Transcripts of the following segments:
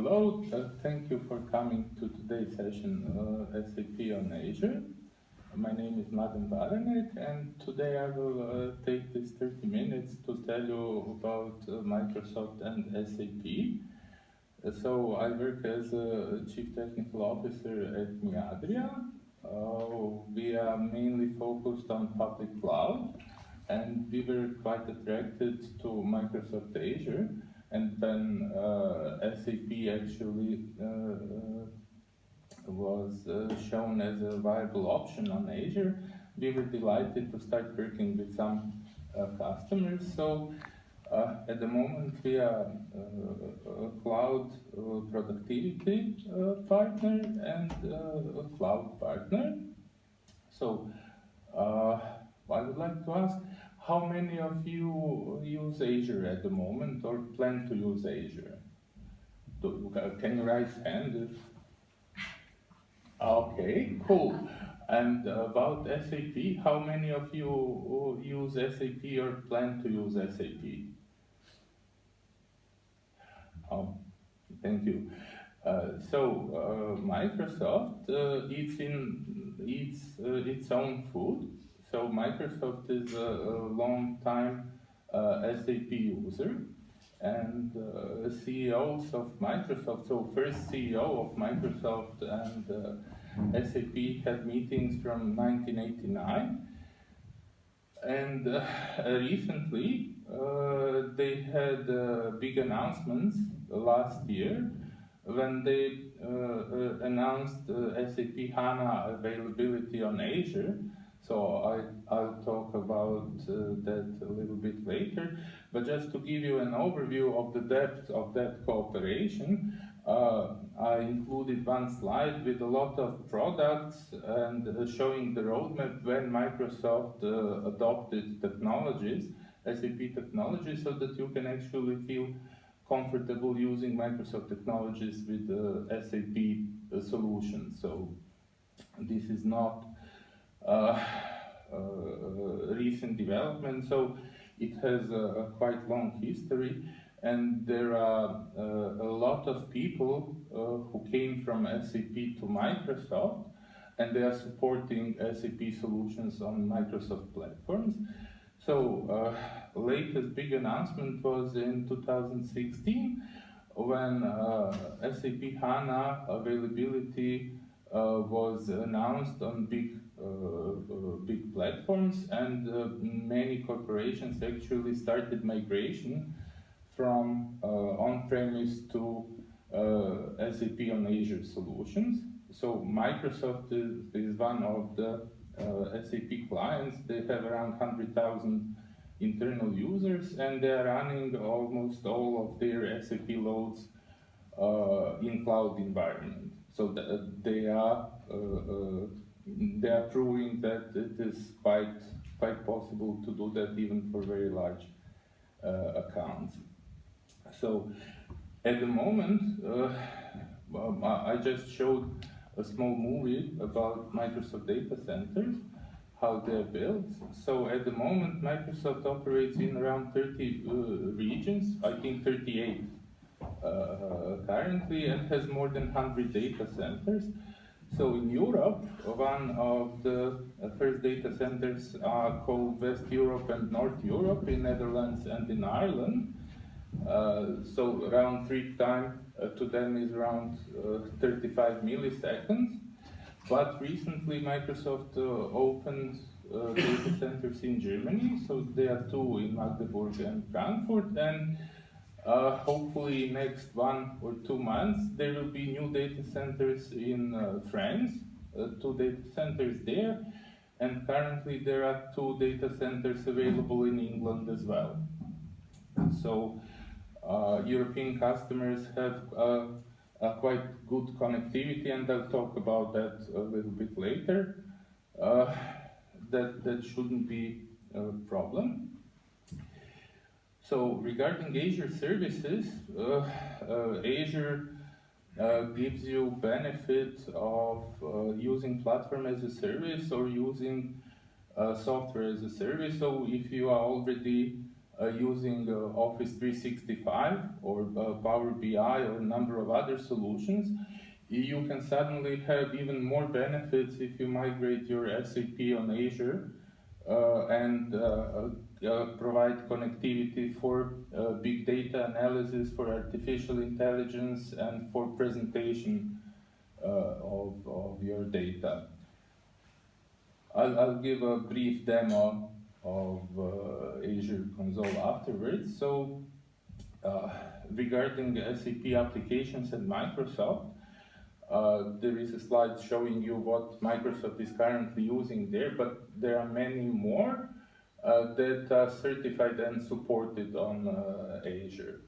Hello, thank you for coming to today's session, SAP on Azure. My name is Mladen Baranek, and today I will take this 30 minutes to tell you about Microsoft and SAP. So I work as a Chief Technical Officer at Miadria. We are mainly focused on public cloud, and we were quite attracted to Microsoft Azure. And then SAP actually was shown as a viable option on Azure. We were delighted to start working with some customers. So at the moment we are a cloud productivity partner and a cloud partner. So I would like to ask, how many of you use Azure at the moment or plan to use Azure? Can you raise hand? Okay, cool. And about SAP, how many of you use SAP or plan to use SAP? Thank you. Microsoft eats its own food. So Microsoft is a long-time SAP user, and CEOs of Microsoft, so first CEO of Microsoft and SAP had meetings from 1989, and recently they had big announcements last year when they announced SAP HANA availability on Azure. So I'll talk about that a little bit later. But just to give you an overview of the depth of that cooperation, I included one slide with a lot of products and showing the roadmap when Microsoft adopted technologies, SAP technologies, so that you can actually feel comfortable using Microsoft technologies with SAP solutions. So this is not recent development, so it has a quite long history, and there are a lot of people who came from SAP to Microsoft, and they are supporting SAP solutions on Microsoft platforms. So latest big announcement was in 2016 when SAP HANA availability was announced on big platforms, and many corporations actually started migration from on-premise to SAP on Azure solutions. So Microsoft is one of the SAP clients. They have around 100,000 internal users, and they are running almost all of their SAP loads in cloud environment. So they are proving that it is quite possible to do that even for very large accounts. So at the moment, I just showed a small movie about Microsoft data centers, how they're built. So at the moment, Microsoft operates in around 30 regions, I think 38 currently, and has more than 100 data centers. So in Europe, one of the first data centers are called West Europe and North Europe, in Netherlands and in Ireland. So round trip time to them is around 35 milliseconds. But recently Microsoft opened data centers in Germany, so there are two in Magdeburg and Frankfurt, and hopefully next 1 or 2 months there will be new data centers in France, 2 data centers there, and currently there are 2 data centers available in England as well. So European customers have a quite good connectivity, and I'll talk about that a little bit later. That shouldn't be a problem. So regarding Azure services, Azure gives you benefit of using platform as a service or using software as a service. So if you are already using Office 365 or Power BI or a number of other solutions, you can suddenly have even more benefits if you migrate your SAP on Azure and provide connectivity for big data analysis, for artificial intelligence, and for presentation of your data. I'll give a brief demo of Azure Console afterwards. So, regarding SAP applications and Microsoft, there is a slide showing you what Microsoft is currently using there, but there are many more that are certified and supported on Azure.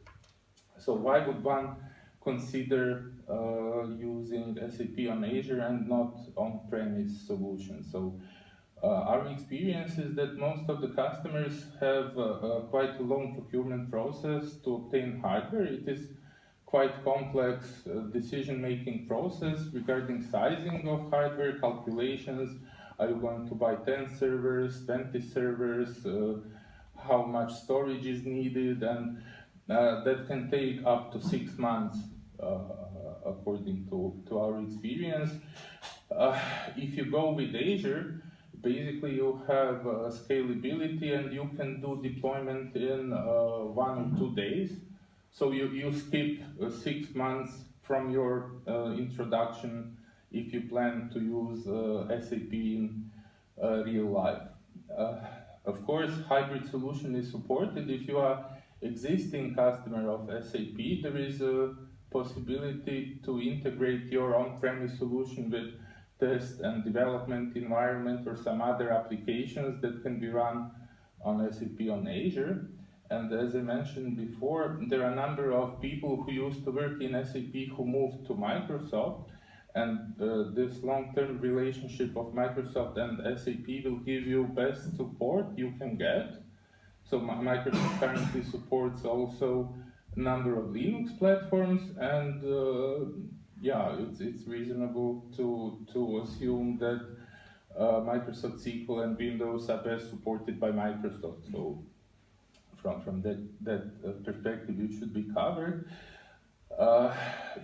So why would one consider using SAP on Azure and not on-premise solutions? So our experience is that most of the customers have quite a long procurement process to obtain hardware. It is quite complex decision-making process regarding sizing of hardware, calculations. Are you going to buy 10 servers, 20 servers, how much storage is needed, and that can take up to 6 months according to our experience. If you go with Azure, basically you have scalability and you can do deployment in 1 or 2 days. So you skip 6 months from your introduction if you plan to use SAP in real life. Of course, hybrid solution is supported. If you are existing customer of SAP, there is a possibility to integrate your on-premise solution with test and development environment or some other applications that can be run on SAP on Azure. And as I mentioned before, there are a number of people who used to work in SAP who moved to Microsoft, and this long-term relationship of Microsoft and SAP will give you best support you can get. So Microsoft currently supports also a number of Linux platforms, and yeah, it's reasonable to assume that Microsoft SQL and Windows are best supported by Microsoft. So from that perspective, it should be covered.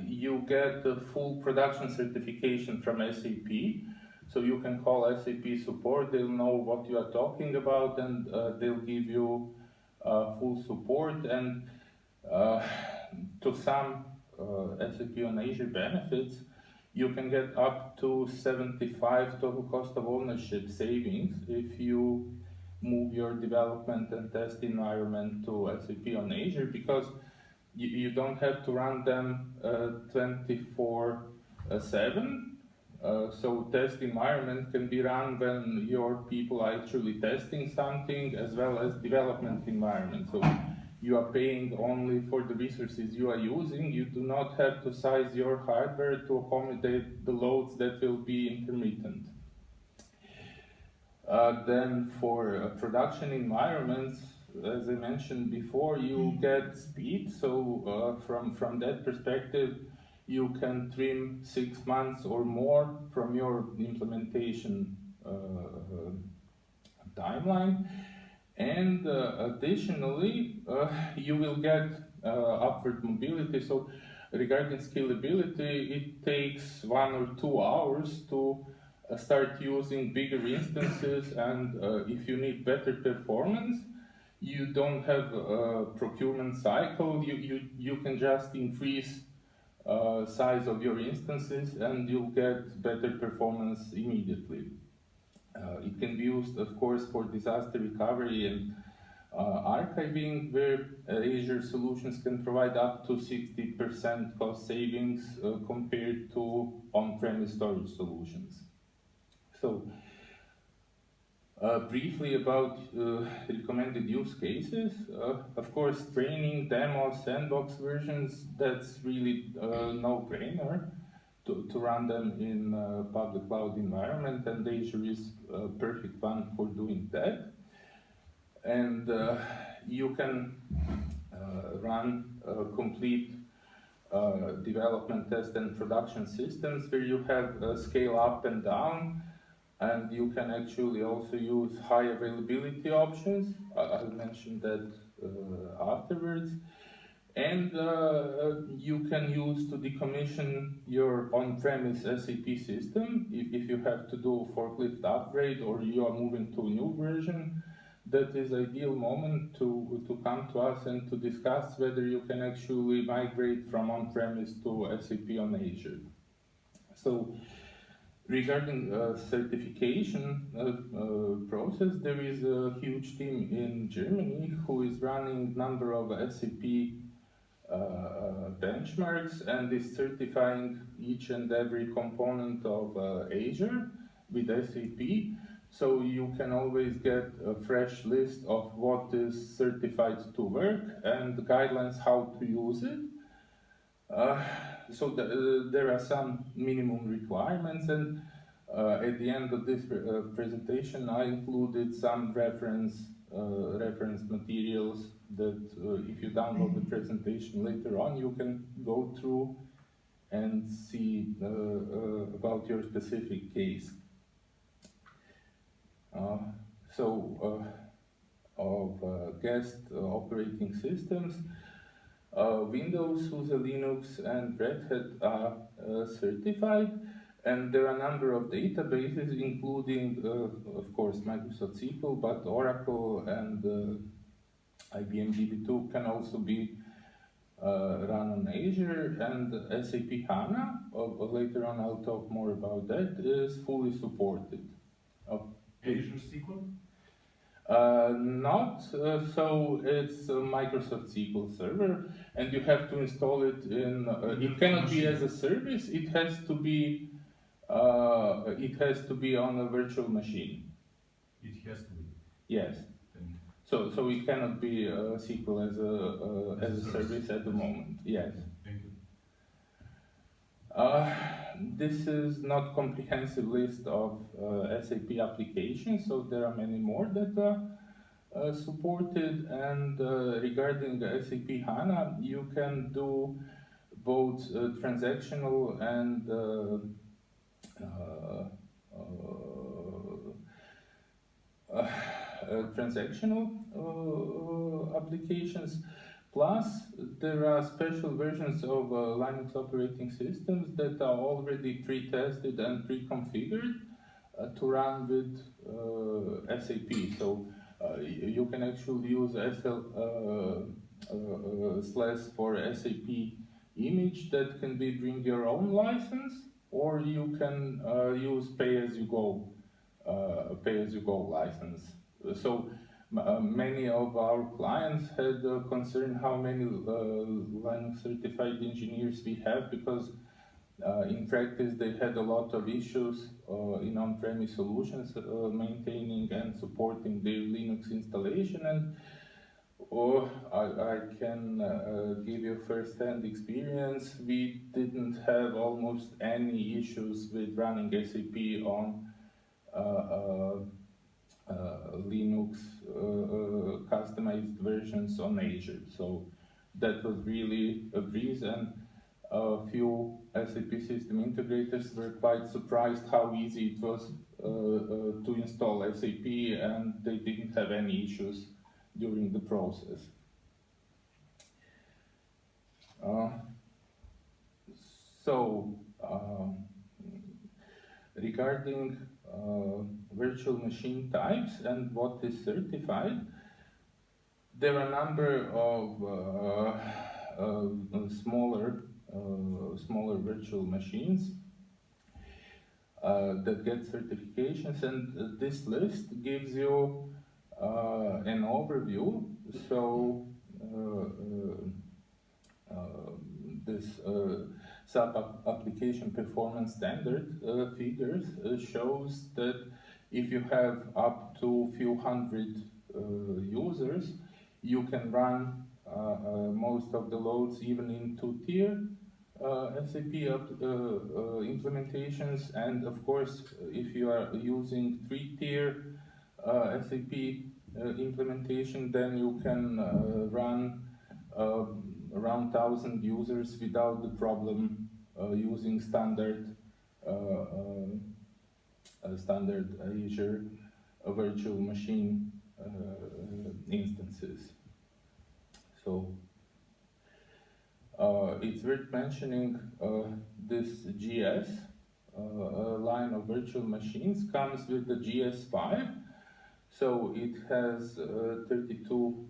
You get the full production certification from SAP, so you can call SAP support. They'll know what you are talking about, and they'll give you full support. And to some SAP on Azure benefits, you can get up to 75 total cost of ownership savings if you move your development and test environment to SAP on Azure, because you don't have to run them 24/7. So test environment can be run when your people are actually testing something, as well as development environment. So you are paying only for the resources you are using. You do not have to size your hardware to accommodate the loads that will be intermittent. Then for production environments, as I mentioned before, you get speed. So from that perspective, you can trim 6 months or more from your implementation timeline. And additionally, you will get upward mobility. So regarding scalability, it takes 1 or 2 hours to start using bigger instances, and if you need better performance, you don't have a procurement cycle. You can just increase size of your instances and you'll get better performance immediately. It can be used, of course, for disaster recovery and archiving, where Azure solutions can provide up to 60% cost savings compared to on-premise storage solutions. So, briefly about recommended use cases. Of course, training, demo, sandbox versions, that's really no-brainer to run them in a public cloud environment, and Azure is a perfect one for doing that. And you can run complete development, test, and production systems where you have scale up and down. And you can actually also use high availability options. I'll mention that afterwards. And you can use to decommission your on-premise SAP system if you have to do forklift upgrade or you are moving to a new version. That is ideal moment to come to us and to discuss whether you can actually migrate from on-premise to SAP on Azure. So regarding certification process, there is a huge team in Germany who is running number of SAP benchmarks and is certifying each and every component of Azure with SAP. So you can always get a fresh list of what is certified to work and the guidelines how to use it. So there are some minimum requirements, and at the end of this presentation I included some reference materials that if you download the presentation later on you can go through and see about your specific case. Of guest operating systems, Windows, SUSE Linux, and Red Hat are certified, and there are a number of databases, including, of course, Microsoft SQL, but Oracle and IBM DB2 can also be run on Azure, and SAP HANA, later on I'll talk more about that, is fully supported. Azure SQL? Not, so it's a Microsoft SQL Server, and you have to install it in, it cannot be as a service, it has to be on a virtual machine. It has to be? Yes. So it cannot be SQL as a service at the moment, yes. Thank you. This is not comprehensive list of SAP applications, so there are many more that are supported. And regarding SAP HANA, you can do both transactional and applications. Plus, there are special versions of Linux operating systems that are already pre-tested and pre-configured to run with SAP. So you can actually use SL/ for SAP image that can be bring your own license, or you can use pay-as-you-go license. So many of our clients had concern how many Linux certified engineers we have, because in practice they had a lot of issues in on-premise solutions maintaining and supporting their Linux installation. And I can give you first-hand experience. We didn't have almost any issues with running SAP on Linux customized versions on Azure. So that was really a breeze, and a few SAP system integrators were quite surprised how easy it was to install SAP, and they didn't have any issues during the process. Regarding virtual machine types and what is certified, there are a number of smaller virtual machines that get certifications, and this list gives you an overview. So this SAP application performance standard figures shows that if you have up to few hundred users, you can run most of the loads even in two-tier SAP implementations. And of course, if you are using three-tier SAP implementation, then you can run around 1,000 users without the problem using standard standard Azure virtual machine instances. So it's worth mentioning this GS line of virtual machines comes with the GS5. So it has 32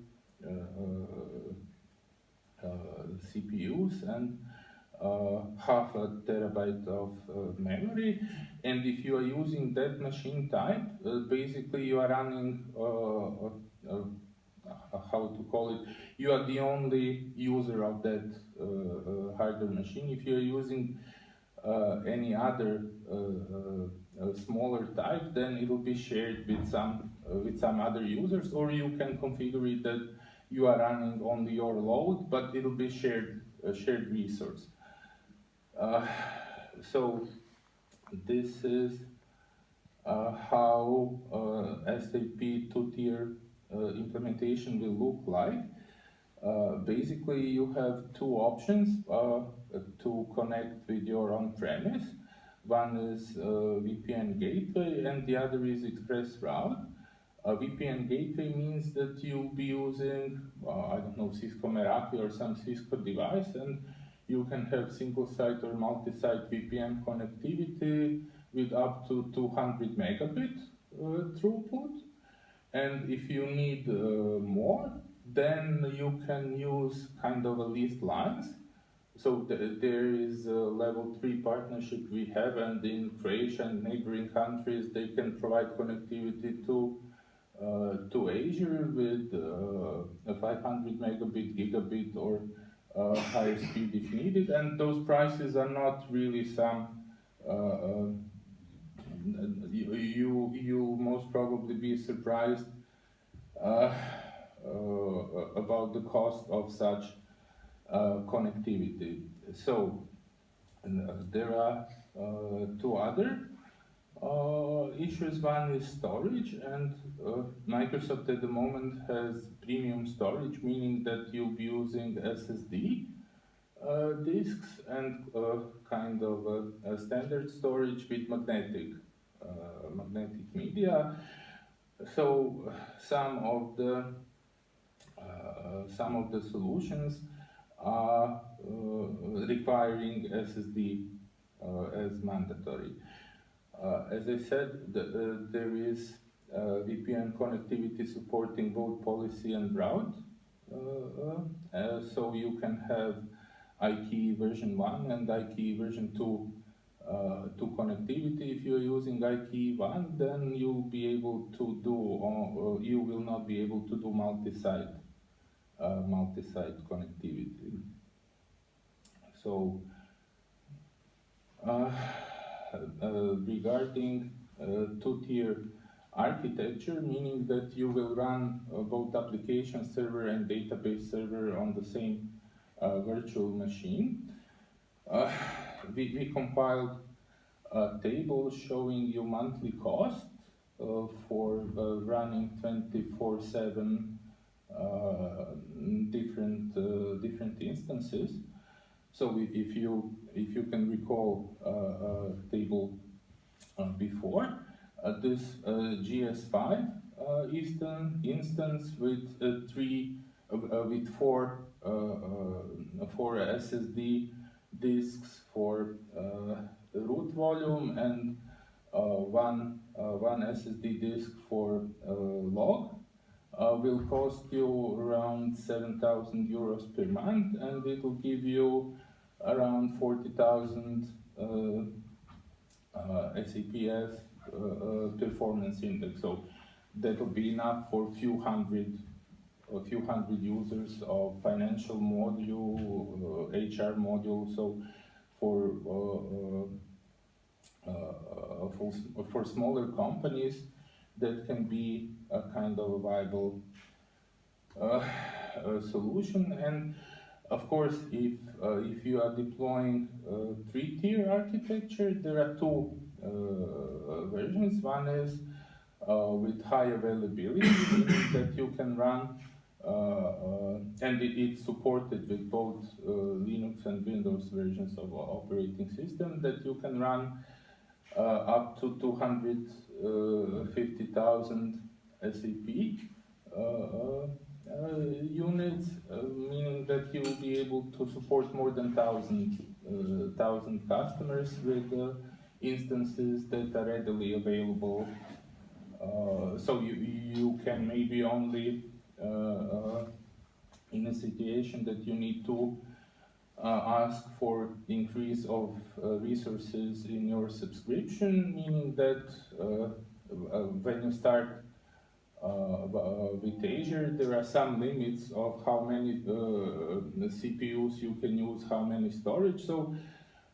CPUs and half a terabyte of memory. And if you are using that machine type, basically you are running how to call it, you are the only user of that hardware machine. If you are using any other smaller type, then it will be shared with some other users, or you can configure it that you are running only your load, but it will be shared resource. So this is how SAP two-tier implementation will look like. Basically, you have two options to connect with your on-premise. One is VPN gateway, and the other is express route. A VPN gateway means that you'll be using, I don't know, Cisco Meraki or some Cisco device, and you can have single-site or multi-site VPN connectivity with up to 200 megabit throughput. And if you need more, then you can use kind of a leased lines. So there is a level 3 partnership we have, and in Croatia and neighboring countries, they can provide connectivity to Azure with a 500 megabit, gigabit, or higher speed if needed. And those prices are not really some. You most probably be surprised about the cost of such connectivity. So there are two other issues. One is storage, and Microsoft at the moment has premium storage, meaning that you'll be using SSD disks and kind of a standard storage with magnetic media. So some of the solutions are requiring SSD as mandatory. As I said, there is VPN connectivity supporting both policy and route. So you can have IKE version 1 and IKE version 2 to connectivity. If you're using IKE 1, then you'll be able to do, you will not be able to do multi-site connectivity. So regarding two-tier architecture, meaning that you will run both application server and database server on the same virtual machine. We compiled a table showing you monthly cost for running 24/7 different instances. So if you can recall table before, this GS5 instance with four SSD disks for root volume and one SSD disk for log will cost you around 7,000 euros per month, and it will give you around 40,000 SAPS performance index. So that will be enough for a few hundred users of financial module, HR module. So for smaller companies, that can be a kind of a viable solution. And of course, if you are deploying three-tier architecture, there are two versions. One is with high availability, meaning that you can run, and it's supported with both Linux and Windows versions of operating system, that you can run up to 250,000 SAP units, meaning that you will be able to support more than 1,000 customers with instances that are readily available. So you can maybe only in a situation that you need to ask for increase of resources in your subscription, meaning that when you start with Azure, there are some limits of how many CPUs you can use, how many storage. So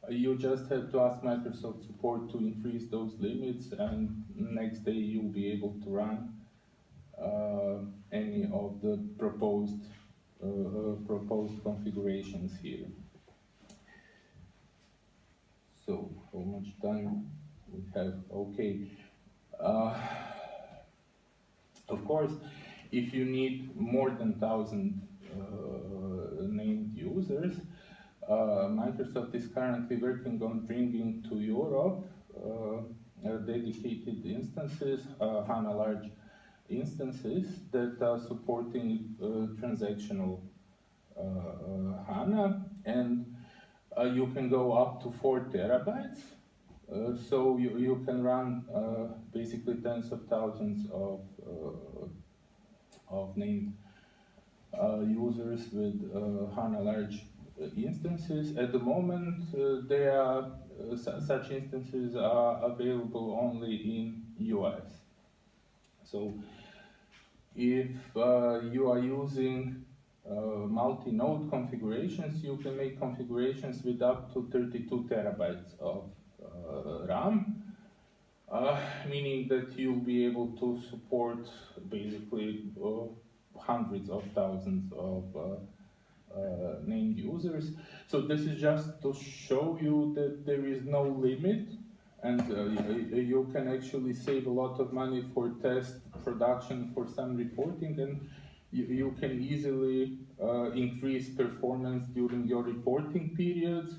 you just have to ask Microsoft support to increase those limits, and next day you'll be able to run any of the proposed configurations here. So how much time we have? Okay. Of course, if you need more than 1,000 named users, Microsoft is currently working on bringing to Europe dedicated instances, HANA large instances that are supporting transactional HANA, and you can go up to 4 terabytes. So you can run basically tens of thousands of named users with HANA large instances. At the moment, they are such instances are available only in US. So if you are using multi-node configurations, you can make configurations with up to 32 terabytes of RAM, meaning that you'll be able to support basically hundreds of thousands of named users. So this is just to show you that there is no limit, and you can actually save a lot of money for test production, for some reporting, and you can easily increase performance during your reporting periods,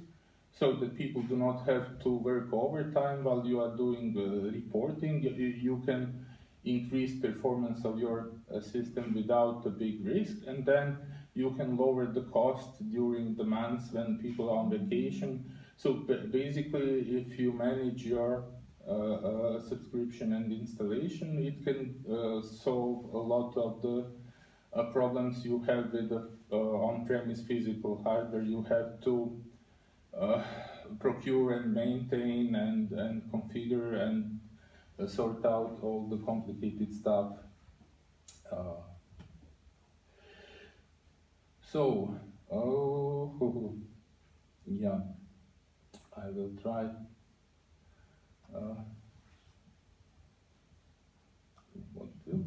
so that people do not have to work overtime while you are doing reporting. You can increase performance of your system without a big risk, and then you can lower the cost during the months when people are on vacation. So basically, if you manage your subscription and installation, it can solve a lot of the problems you have with the on-premise physical hardware. You have to procure and maintain and configure and sort out all the complicated stuff. Yeah, I will try. What will?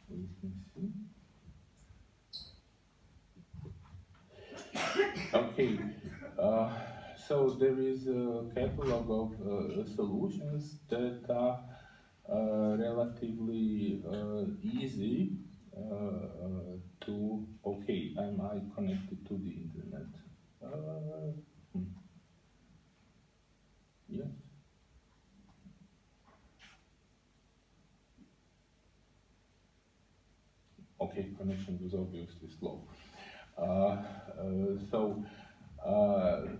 Let me see. Okay, so there is a catalog of solutions that are relatively easy to. Okay, am I connected to the internet? Yes. Okay, connection was obviously slow.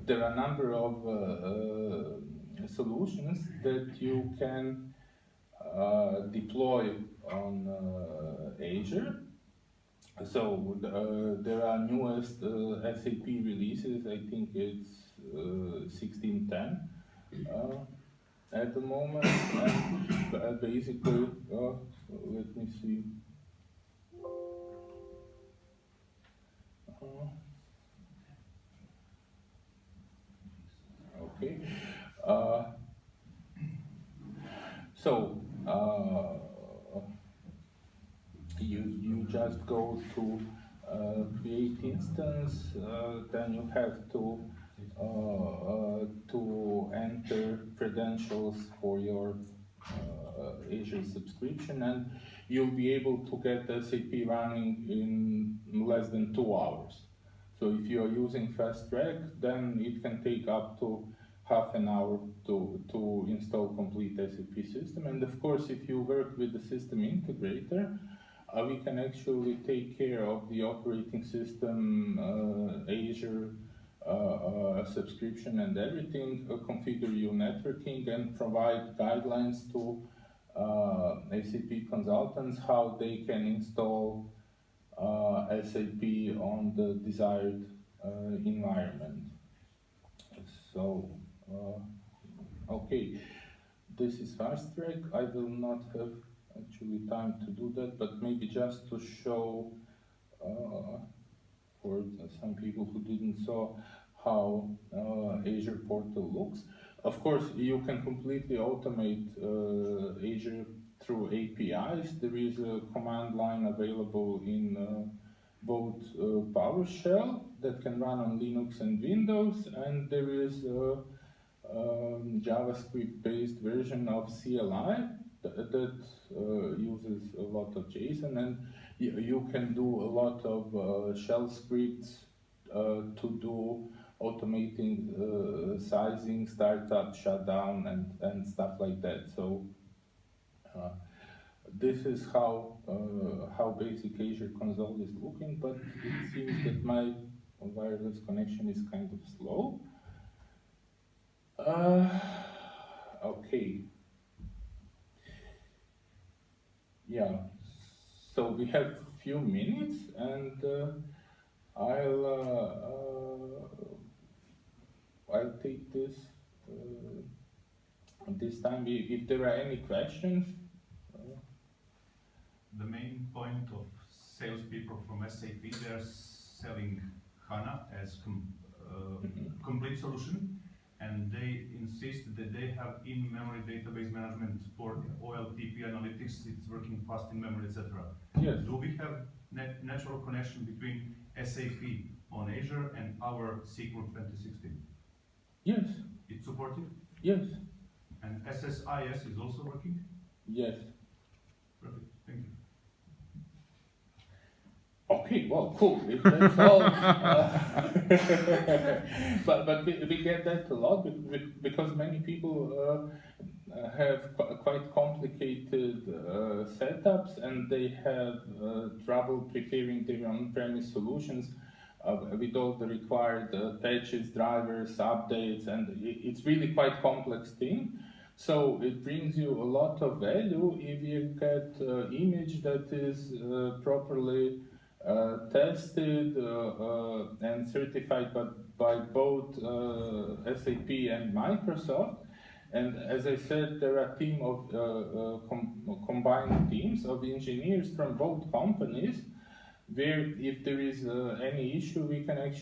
There are a number of solutions that you can deploy on Azure. So there are newest SAP releases. I think it's 16.10 at the moment. And basically, let me see. Okay. You just go to create instance, then you have to enter credentials for your Azure subscription, and you'll be able to get SAP running in less than 2 hours. So if you are using Fast Track, then it can take up to half an hour to install complete SAP system. And of course, if you work with the system integrator, we can actually take care of the operating system, Azure subscription and everything, configure your networking and provide guidelines to SAP consultants how they can install SAP on the desired environment. So, okay, this is Fast Track. I will not have actually time to do that, but maybe just to show for some people who didn't saw how Azure portal looks. Of course, you can completely automate Azure through APIs. There is a command line available in both PowerShell that can run on Linux and Windows, and there is a JavaScript-based version of CLI that uses a lot of JSON, and you can do a lot of shell scripts to do automating sizing, startup, shutdown, and stuff like that. So this is how basic Azure console is looking, but it seems that my wireless connection is kind of slow. Okay. Yeah. So we have few minutes, and I'll take this this time. If there are any questions. The main point of salespeople from SAP, they're selling HANA as complete solution, and they insist that they have in-memory database management for OLTP analytics. It's working fast in memory, etc. Yes. Do we have natural connection between SAP on Azure and our SQL 2016? Yes. It's supported? Yes. And SSIS is also working? Yes. Perfect. Thank you. Okay, well, cool. If that's all, but we get that a lot because many people have quite complicated setups, and they have trouble preparing their on-premise solutions with all the required patches, drivers, updates, and it's really quite complex thing. So it brings you a lot of value if you get image that is properly tested and certified by both SAP and Microsoft. And as I said, there are a team of combined teams of engineers from both companies, where if there is any issue, we can actually